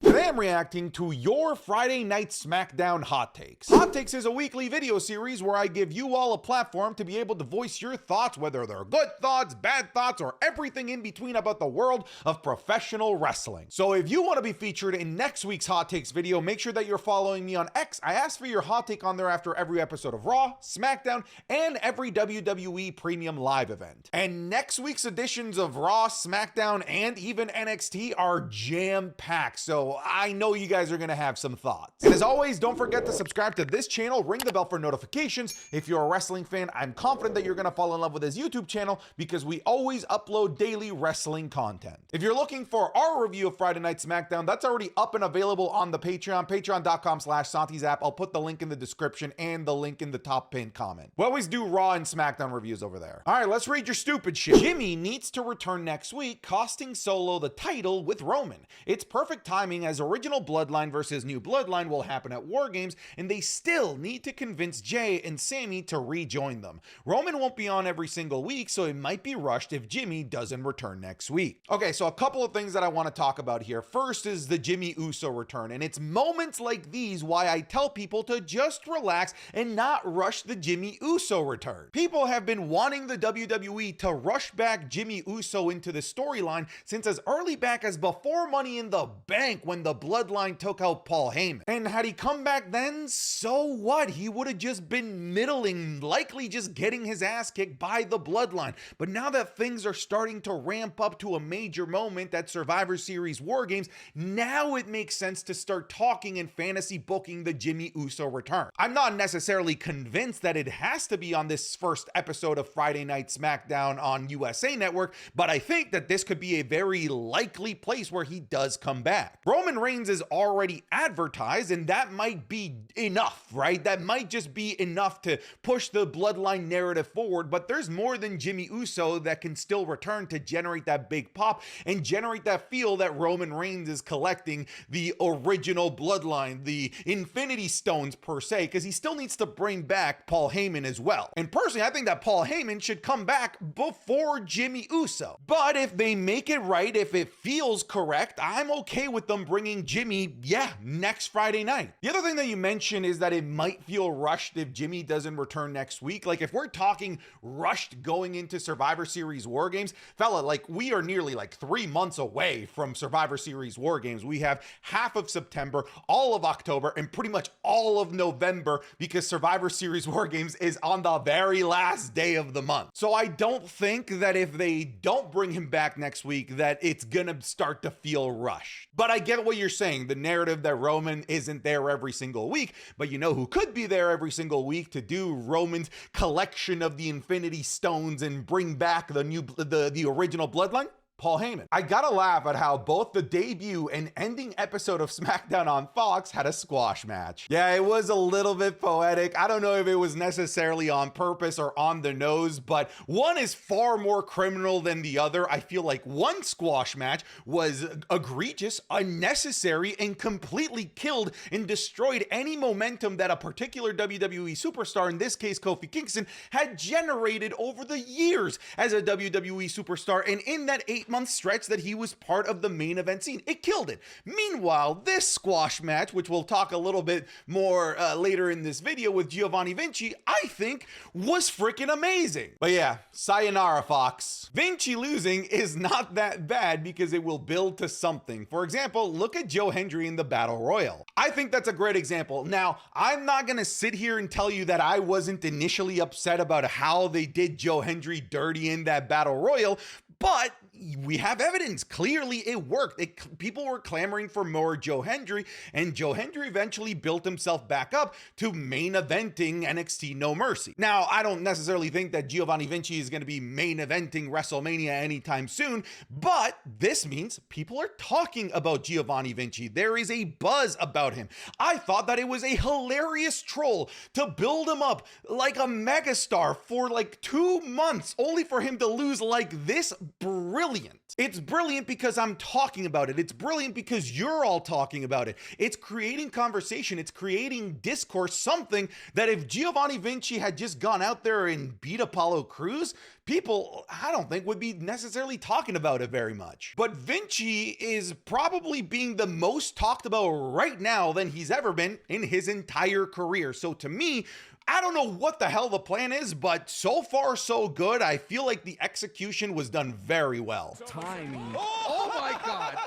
Today I'm reacting to your Friday Night SmackDown Hot Takes. Hot Takes is a weekly video series where I give you all a platform to be able to voice your thoughts, whether they're good thoughts, bad thoughts, or everything in between about the world of professional wrestling. So if you want to be featured in next week's Hot Takes video, make sure that you're following me on X. I ask for your hot take on there after every episode of Raw, SmackDown, and every WWE Premium Live event. And next week's editions of Raw, SmackDown, and even NXT are jam-packed, so I know you guys are gonna have some thoughts. And as always, don't forget to subscribe to this channel, ring the bell for notifications. If you're a wrestling fan, I'm confident that you're gonna fall in love with this YouTube channel because we always upload daily wrestling content. If you're looking for our review of Friday Night SmackDown, that's already up and available on the Patreon, patreon.com/SantiZap. I'll put the link in the description and the link in the top pinned comment. We always do Raw and SmackDown reviews over there. All right, let's read your stupid shit. Jimmy needs to return next week, costing Solo the title with Roman. It's perfect timing as original Bloodline versus new Bloodline will happen at War Games, and they still need to convince Jay and Sammy to rejoin them. Roman won't be on every single week, so it might be rushed if Jimmy doesn't return next week. Okay, so a couple of things that I want to talk about here. First is the Jimmy Uso return, and it's moments like these why I tell people to just relax and not rush the Jimmy Uso return. People have been wanting the WWE to rush back Jimmy Uso into the storyline since as early back as before Money in the Bank when the Bloodline took out Paul Heyman. And had he come back then, so what? He would have just been middling, likely just getting his ass kicked by the Bloodline. But now that things are starting to ramp up to a major moment at Survivor Series War Games, now it makes sense to start talking and fantasy booking the Jimmy Uso return. I'm not necessarily convinced that it has to be on this first episode of Friday Night SmackDown on USA Network, but I think that this could be a very likely place where he does come back. Roman Reigns is already advertised, and that might be enough, right? That might just be enough to push the Bloodline narrative forward, but there's more than Jimmy Uso that can still return to generate that big pop and generate that feel that Roman Reigns is collecting the original Bloodline, the Infinity Stones per se, because he still needs to bring back Paul Heyman as well. And personally, I think that Paul Heyman should come back before Jimmy Uso. But if they make it right, if it feels correct, I'm okay with them bringing Jimmy, next Friday night. The other thing that you mentioned is that it might feel rushed if Jimmy doesn't return next week. Like if we're talking rushed going into Survivor Series War Games, fella, like we are nearly like 3 months away from Survivor Series War Games. We have half of September, all of October, and pretty much all of November because Survivor Series War Games is on the very last day of the month. So I don't think that if they don't bring him back next week that it's gonna start to feel rushed. But I get what you're saying, the narrative that Roman isn't there every single week, but you know who could be there every single week to do Roman's collection of the Infinity Stones and bring back the original Bloodline? Paul Heyman. I gotta laugh at how both the debut and ending episode of SmackDown on Fox had a squash match. Yeah, it was a little bit poetic. I don't know if it was necessarily on purpose or on the nose, but one is far more criminal than the other. I feel like one squash match was egregious, unnecessary, and completely killed and destroyed any momentum that a particular WWE superstar, in this case Kofi Kingston, had generated over the years as a WWE superstar. And in that 8-month stretch that he was part of the main event scene, it killed it. Meanwhile, this squash match, which we'll talk a little bit more later in this video with Giovanni Vinci, I think was freaking amazing. But yeah, sayonara, Fox. Vinci losing is not that bad because it will build to something. For example, look at Joe Hendry in the Battle Royal. I think that's a great example. Now, I'm not gonna sit here and tell you that I wasn't initially upset about how they did Joe Hendry dirty in that Battle Royal, but we have evidence. Clearly it worked. People were clamoring for more Joe Hendry, and Joe Hendry eventually built himself back up to main eventing NXT No Mercy. Now, I don't necessarily think that Giovanni Vinci is going to be main eventing WrestleMania anytime soon, but this means people are talking about Giovanni Vinci. There is a buzz about him. I thought that it was a hilarious troll to build him up like a megastar for like 2 months, only for him to lose like this brilliant brilliant. It's brilliant because I'm talking about it. It's brilliant because you're all talking about it. It's creating conversation. It's creating discourse, something that if Giovanni Vinci had just gone out there and beat Apollo Crews, people, I don't think, would be necessarily talking about it very much. But Vinci is probably being the most talked about right now than he's ever been in his entire career. So to me, I don't know what the hell the plan is, but so far so good. I feel like the execution was done very well. Timing. Oh my God.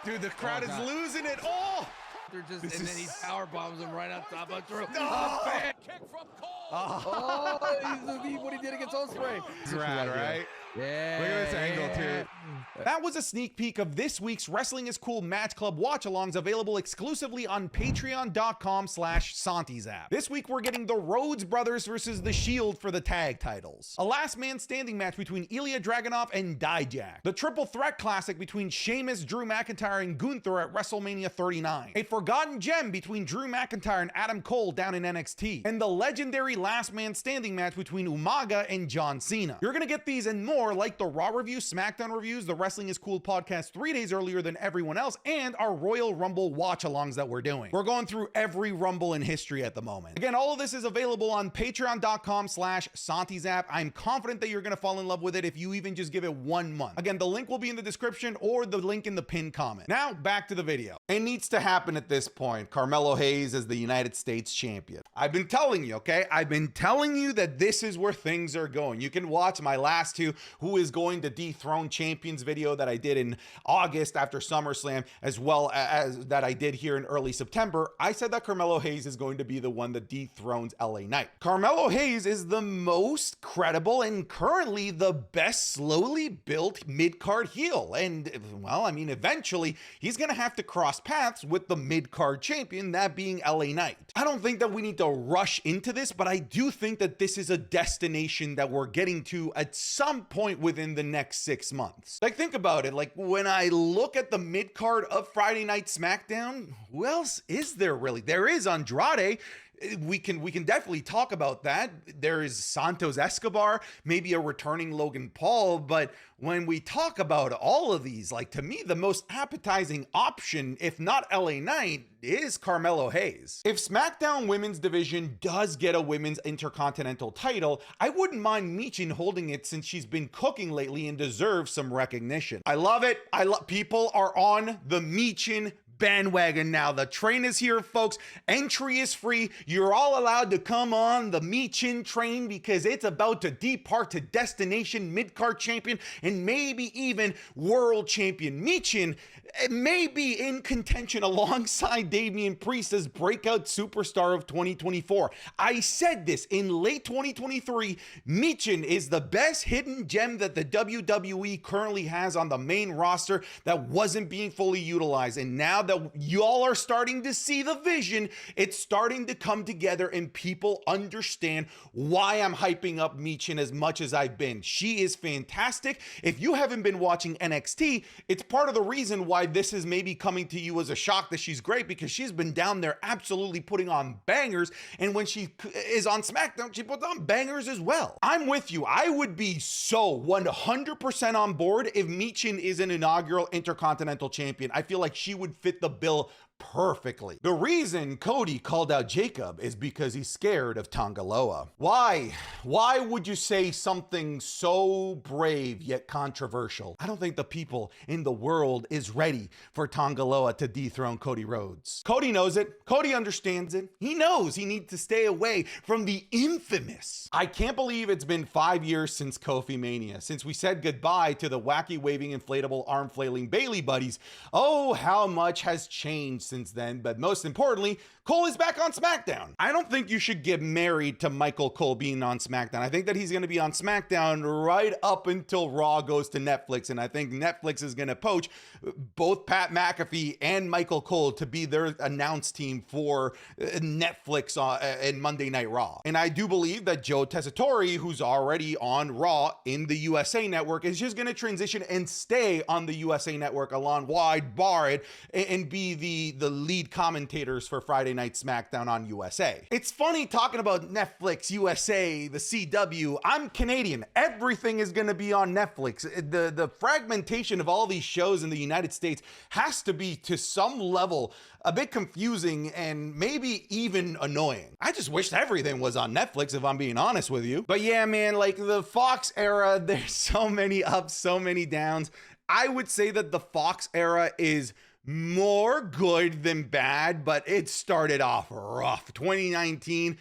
Dude, the crowd is losing it. Oh! They're just, and then he power bombs him right on top of the Kick from Cole. Oh, what he did against Ospreay. Rad, right? Yeah. Look at this angle, too. That was a sneak peek of this week's Wrestling is Cool Match Club watch-alongs, available exclusively on patreon.com/SantiZap. This week, we're getting the Rhodes brothers versus The Shield for the tag titles. A last man standing match between Ilya Dragunov and Dijak. The triple threat classic between Sheamus, Drew McIntyre, and Gunther at WrestleMania 39. A forgotten gem between Drew McIntyre and Adam Cole down in NXT. And the legendary last man standing match between Umaga and John Cena. You're gonna get these and more, like the Raw review, SmackDown reviews, the Wrestling is Cool podcast 3 days earlier than everyone else, and our Royal Rumble watch-alongs that we're doing. We're going through every Rumble in history at the moment. Again, all of this is available on patreon.com/SantiZap. I'm confident that you're gonna fall in love with it if you even just give it 1 month. Again, the link will be in the description or the link in the pinned comment. Now, back to the video. It needs to happen at this point. Carmelo Hayes is the United States champion. I've been telling you, okay? I've been telling you that this is where things are going. You can watch my last two Who is Going to Dethrone Champions video that I did in August after SummerSlam, as well as that I did here in early September. I said that Carmelo Hayes is going to be the one that dethrones LA Knight. Carmelo Hayes is the most credible and currently the best slowly built mid-card heel. And, well, I mean, eventually he's going to have to cross paths with the mid-card champion, that being LA Knight. I don't think that we need to rush into this, but I do think that this is a destination that we're getting to at some point within the next 6 months. Like, think about it. Like, when I look at the mid-card of Friday Night SmackDown, who else is there really? There is Andrade. We can definitely talk about that. There is Santos Escobar, maybe a returning Logan Paul, but when we talk about all of these, like, to me, the most appetizing option, if not LA Knight, is Carmelo Hayes. If SmackDown Women's Division does get a Women's Intercontinental title, I wouldn't mind Michin holding it since she's been cooking lately and deserves some recognition. I love it. People are on the Michin bandwagon now. The train is here, folks. Entry is free. You're all allowed to come on the Michin train because it's about to depart to destination mid-card champion and maybe even world champion. Michin may be in contention alongside Damian Priest as breakout superstar of 2024. I said this in late 2023. Michin is the best hidden gem that the WWE currently has on the main roster that wasn't being fully utilized. And now that y'all are starting to see the vision, it's starting to come together and people understand why I'm hyping up Michin as much as I've been. She is fantastic. If you haven't been watching NXT, it's part of the reason why this is maybe coming to you as a shock that she's great, because she's been down there absolutely putting on bangers. And when she is on SmackDown, she puts on bangers as well. I'm with you. I would be so 100% on board if Michin is an inaugural Intercontinental Champion. I feel like she would fit the bill perfectly. The reason Cody called out Jacob is because he's scared of Tanga Loa. Why? Why would you say something so brave yet controversial? I don't think the people in the world is ready for Tanga Loa to dethrone Cody Rhodes. Cody knows it. Cody understands it. He knows he needs to stay away from the infamous. I can't believe it's been 5 years since Kofi Mania, since we said goodbye to the wacky waving inflatable arm flailing Bailey buddies. Oh, how much has changed since then, but most importantly, Cole is back on SmackDown. I don't think you should get married to Michael Cole being on SmackDown. I think that he's going to be on SmackDown right up until Raw goes to Netflix, and I think Netflix is going to poach both Pat McAfee and Michael Cole to be their announce team for Netflix and Monday Night Raw. And I do believe that Joe Tessitore, who's already on Raw in the USA Network, is just going to transition and stay on the USA Network along wide bar it and be the lead commentators for Friday Night SmackDown on USA. It's funny talking about Netflix, USA, the CW. I'm Canadian. Everything is going to be on Netflix. The fragmentation of all these shows in the United States has to be, to some level, a bit confusing and maybe even annoying. I just wish everything was on Netflix, if I'm being honest with you. But yeah, man, like the Fox era, there's so many ups, so many downs. I would say that the Fox era is more good than bad, but it started off rough. 2019,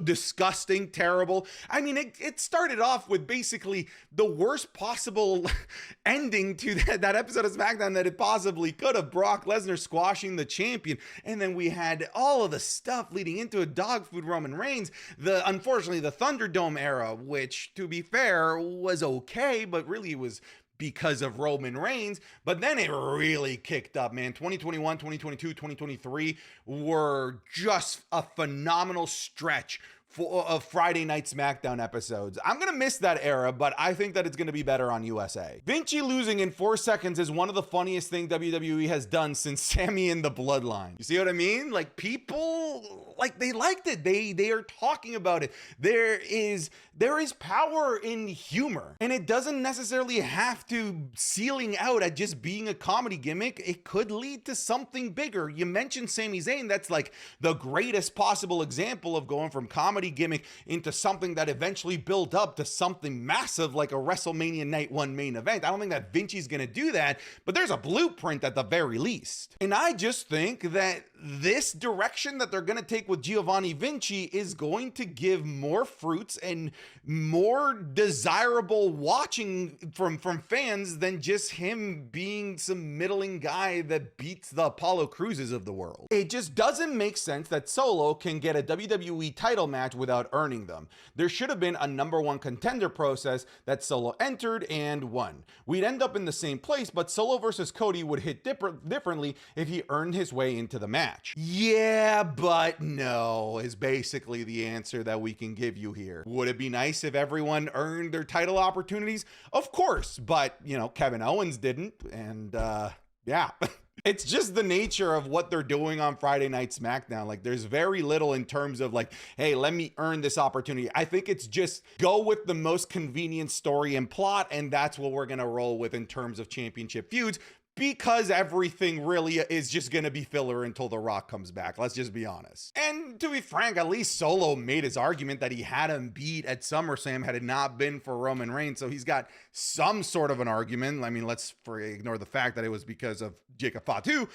disgusting, terrible. I mean, it started off with basically the worst possible ending to that episode of SmackDown that it possibly could have. Brock Lesnar squashing the champion, and then we had all of the stuff leading into a dog food Roman Reigns. Unfortunately, the Thunderdome era, which, to be fair, was okay, but really was because of Roman Reigns. But then it really kicked up, man. 2021, 2022, 2023 were just a phenomenal stretch of Friday Night SmackDown episodes. I'm gonna miss that era, but I think that it's gonna be better on USA. Vinci losing in 4 seconds is one of the funniest things WWE has done since Sammy and the Bloodline. You see what I mean? Like, people, like, they liked it. They are talking about it. There is power in humor, and it doesn't necessarily have to ceiling out at just being a comedy gimmick. It could lead to something bigger. You mentioned Sami Zayn. That's like the greatest possible example of going from comedy gimmick into something that eventually built up to something massive like a WrestleMania Night 1 main event. I don't think that Vinci's gonna do that, but there's a blueprint at the very least. And I just think that this direction that they're gonna take with Giovanni Vinci is going to give more fruits and more desirable watching from fans than just him being some middling guy that beats the Apollo Cruzes of the world. It just doesn't make sense that Solo can get a WWE title match without earning them. There should have been a #1 contender process that Solo entered and won. We'd end up in the same place, but Solo versus Cody would hit differently if he earned his way into the match. Yeah, but no, is basically the answer that we can give you here. Would it be nice if everyone earned their title opportunities? Of course, but, you know, Kevin Owens didn't, and yeah. It's just the nature of what they're doing on Friday Night SmackDown. Like, there's very little in terms of like, hey, let me earn this opportunity. I think it's just go with the most convenient story and plot, and that's what we're gonna roll with in terms of championship feuds, because everything really is just going to be filler until The Rock comes back. Let's just be honest. And to be frank, at least Solo made his argument that he had him beat at SummerSlam had it not been for Roman Reigns. So he's got some sort of an argument. I mean, let's ignore the fact that it was because of Jacob Fatu,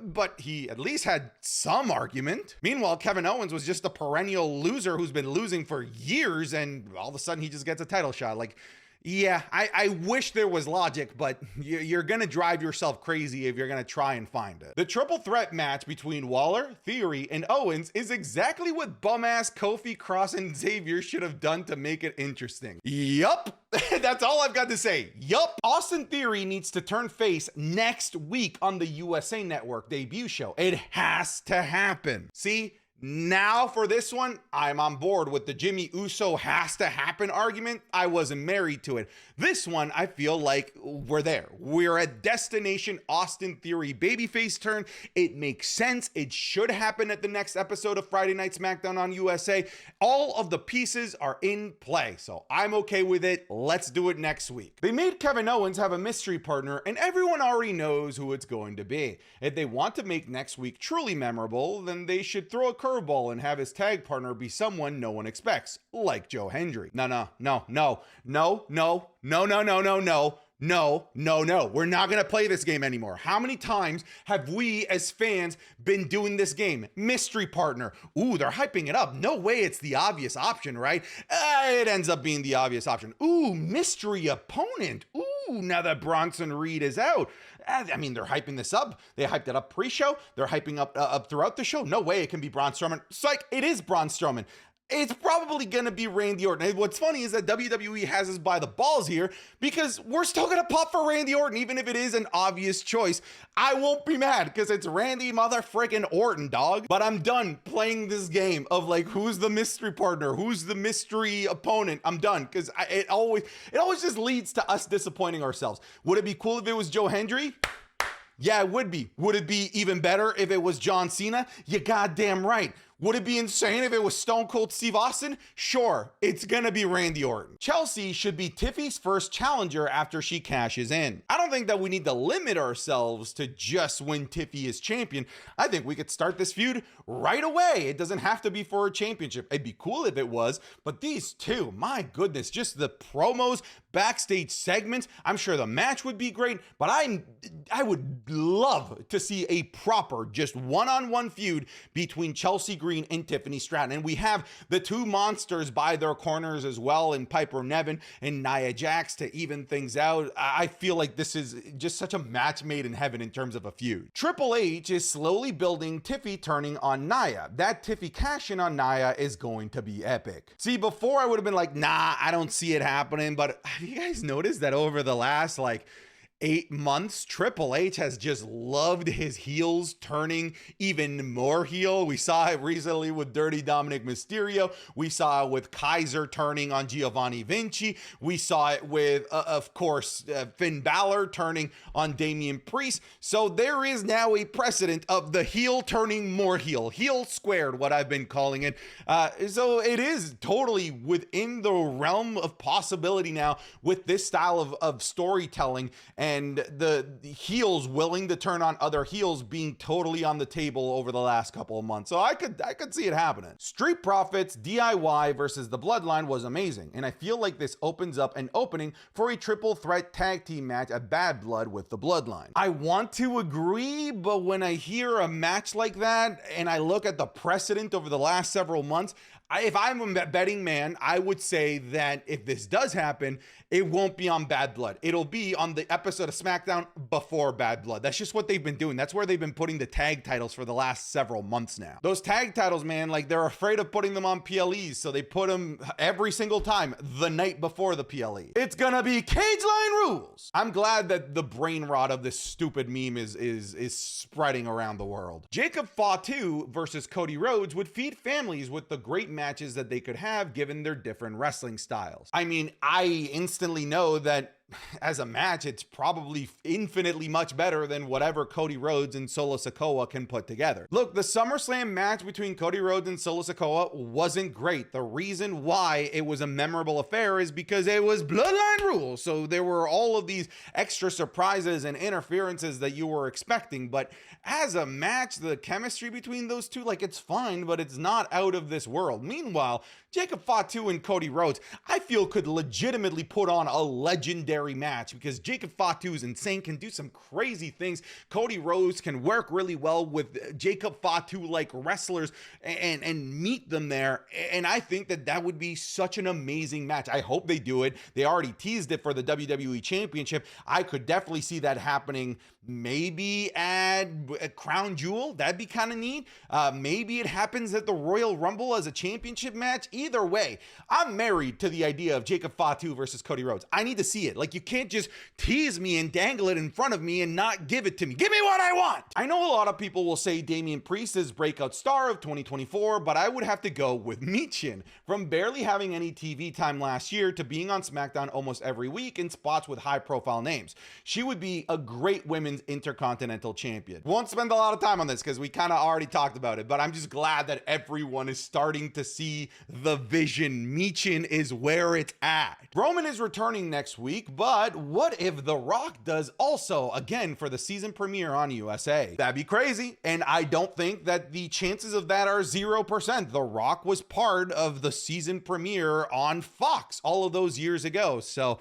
but he at least had some argument. Meanwhile, Kevin Owens was just a perennial loser who's been losing for years, and all of a sudden he just gets a title shot. Like, yeah, I wish there was logic, but you're going to drive yourself crazy if you're going to try and find it. The triple threat match between Waller, Theory, and Owens is exactly what bum-ass Kofi, Cross, and Xavier should have done to make it interesting. Yup. That's all I've got to say. Yup. Austin Theory needs to turn face next week on the USA Network debut show. It has to happen. See? Now for this one, I'm on board with the Jimmy Uso has to happen argument. I wasn't married to it. This one, I feel like we're there. We're at destination Austin Theory babyface turn. It makes sense. It should happen at the next episode of Friday Night SmackDown on USA. All of the pieces are in play, so I'm okay with it. Let's do it next week. They made Kevin Owens have a mystery partner, and everyone already knows who it's going to be. If they want to make next week truly memorable, then they should throw a curveball and have his tag partner be someone no one expects, like Joe Hendry. No. We're not going to play this game anymore. How many times have we as fans been doing this game? Mystery partner. Ooh, they're hyping it up. No way it's the obvious option, right? It ends up being the obvious option. Ooh, mystery opponent. Ooh, now that Bronson Reed is out. I mean, they're hyping this up. They hyped it up pre-show. They're hyping up throughout the show. No way it can be Braun Strowman. Psych, it is Braun Strowman. It's probably going to be Randy Orton. And what's funny is that WWE has us by the balls here because we're still going to pop for Randy Orton, even if it is an obvious choice. I won't be mad because it's Randy motherfrickin' Orton, dog. But I'm done playing this game of like, who's the mystery partner? Who's the mystery opponent? I'm done because it always just leads to us disappointing ourselves. Would it be cool if it was Joe Hendry? Yeah, it would be. Would it be even better if it was John Cena? You goddamn right. Would it be insane if it was Stone Cold Steve Austin? Sure, it's gonna be Randy Orton. Chelsea should be Tiffy's first challenger after she cashes in. I don't think that we need to limit ourselves to just when Tiffy is champion. I think we could start this feud right away. It doesn't have to be for a championship. It'd be cool if it was, but these two, my goodness, just the promos, backstage segments, I'm sure the match would be great, but I would love to see a proper, just one-on-one feud between Chelsea Green and Tiffany Stratton. And we have the two monsters by their corners as well, in Piper Niven and Nia Jax to even things out. I feel like this is just such a match made in heaven in terms of a feud. Triple H is slowly building Tiffy turning on Nia. That Tiffy cash-in on Nia is going to be epic. See, before I would have been like, nah, I don't see it happening, but have you guys noticed that over the last 8 months, Triple H has just loved his heels turning even more heel? We saw it recently with Dirty Dominic Mysterio. We saw it with Kaiser turning on Giovanni Vinci. We saw it with, of course, Finn Balor turning on Damian Priest. So there is now a precedent of the heel turning more heel. Heel squared, what I've been calling it. So it is totally within the realm of possibility now with this style of storytelling, and the heels willing to turn on other heels being totally on the table over the last couple of months. So I could see it happening. Street Profits DIY versus the Bloodline was amazing, and I feel like this opens up an opening for a triple threat tag team match at Bad Blood with the Bloodline. I want to agree, but when I hear a match like that and I look at the precedent over the last several months, if I'm a betting man, I would say that if this does happen, it won't be on Bad Blood. It'll be on the episode of SmackDown before Bad Blood. That's just what they've been doing. That's where they've been putting the tag titles for the last several months now. Those tag titles, man, they're afraid of putting them on PLEs, so they put them every single time the night before the PLE. It's gonna be Cage Line Rules. I'm glad that the brain rot of this stupid meme is spreading around the world. Jacob Fatu versus Cody Rhodes would feed families with the great matches that they could have given their different wrestling styles. I mean, I instantly know that as a match, it's probably infinitely much better than whatever Cody Rhodes and Solo Sikoa can put together. Look, the SummerSlam match between Cody Rhodes and Solo Sikoa wasn't great. The reason why it was a memorable affair is because it was Bloodline rules. So there were all of these extra surprises and interferences that you were expecting. But as a match, the chemistry between those two, it's fine, but it's not out of this world. Meanwhile, Jacob Fatu and Cody Rhodes, I feel, could legitimately put on a legendary match because Jacob Fatu is insane, can do some crazy things. Cody Rhodes can work really well with Jacob Fatu like wrestlers and meet them there. And I think that would be such an amazing match. I hope they do it. They already teased it for the WWE Championship. I could definitely see that happening maybe at Crown Jewel. That'd be kind of neat. Maybe it happens at the Royal Rumble as a championship match. Either way, I'm married to the idea of Jacob Fatu versus Cody Rhodes. I need to see it. You can't just tease me and dangle it in front of me and not give it to me. Give me what I want. I know a lot of people will say Damian Priest is breakout star of 2024, but I would have to go with Michin. From barely having any TV time last year to being on SmackDown almost every week in spots with high profile names, she would be a great women's intercontinental champion. Won't spend a lot of time on this because we kind of already talked about it, but I'm just glad that everyone is starting to see the vision. Michin is where it's at. Roman is returning next week, but what if The Rock does also, again, for the season premiere on USA? That'd be crazy, and I don't think that the chances of that are 0%. The Rock was part of the season premiere on Fox all of those years ago, so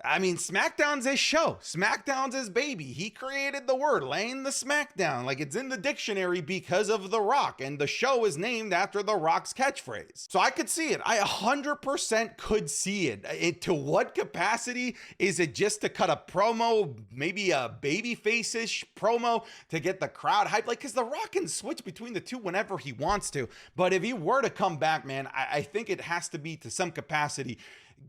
I mean, SmackDown's his show. SmackDown's his baby. He created the word, laying the SmackDown. It's in the dictionary because of The Rock, and the show is named after The Rock's catchphrase. So I could see it. I 100% could see it. To what capacity? Is it just to cut a promo, maybe a babyface-ish promo to get the crowd hyped? Because The Rock can switch between the two whenever he wants to. But if he were to come back, man, I think it has to be to some capacity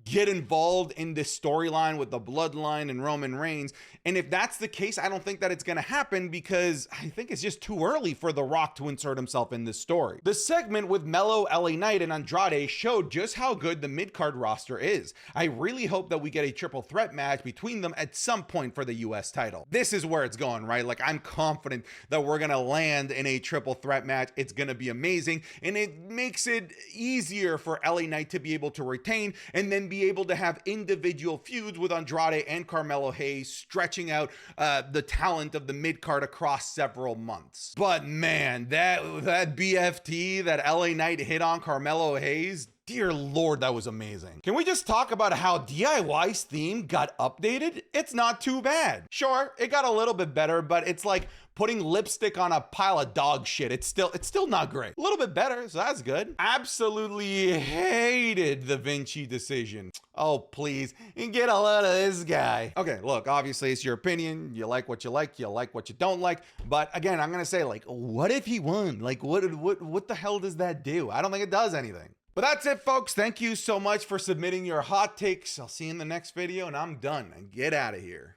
get involved in this storyline with the Bloodline and Roman Reigns. And if that's the case, I don't think that it's going to happen because I think it's just too early for The Rock to insert himself in this story. The segment with Melo, LA Knight, and Andrade showed just how good the mid-card roster is. I really hope that we get a triple threat match between them at some point for the US title. This is where it's going, right? Like, I'm confident that we're going to land in a triple threat match. It's going to be amazing. And it makes it easier for LA Knight to be able to retain and then be able to have individual feuds with Andrade and Carmelo Hayes, stretching out the talent of the mid-card across several months. But man, that BFT that LA Knight hit on Carmelo Hayes, dear Lord, that was amazing. Can we just talk about how DIY's theme got updated? It's not too bad. Sure, it got a little bit better, but it's like putting lipstick on a pile of dog shit. It's still not great. A little bit better, so that's good. Absolutely hated the Vinci decision. Oh, please, get a load of this guy. Okay, look, obviously it's your opinion. You like what you like what you don't like. But again, I'm gonna say, like, what if he won? Like, what the hell does that do? I don't think it does anything. But that's it, folks. Thank you so much for submitting your hot takes. I'll see you in the next video, and I'm done. And get out of here.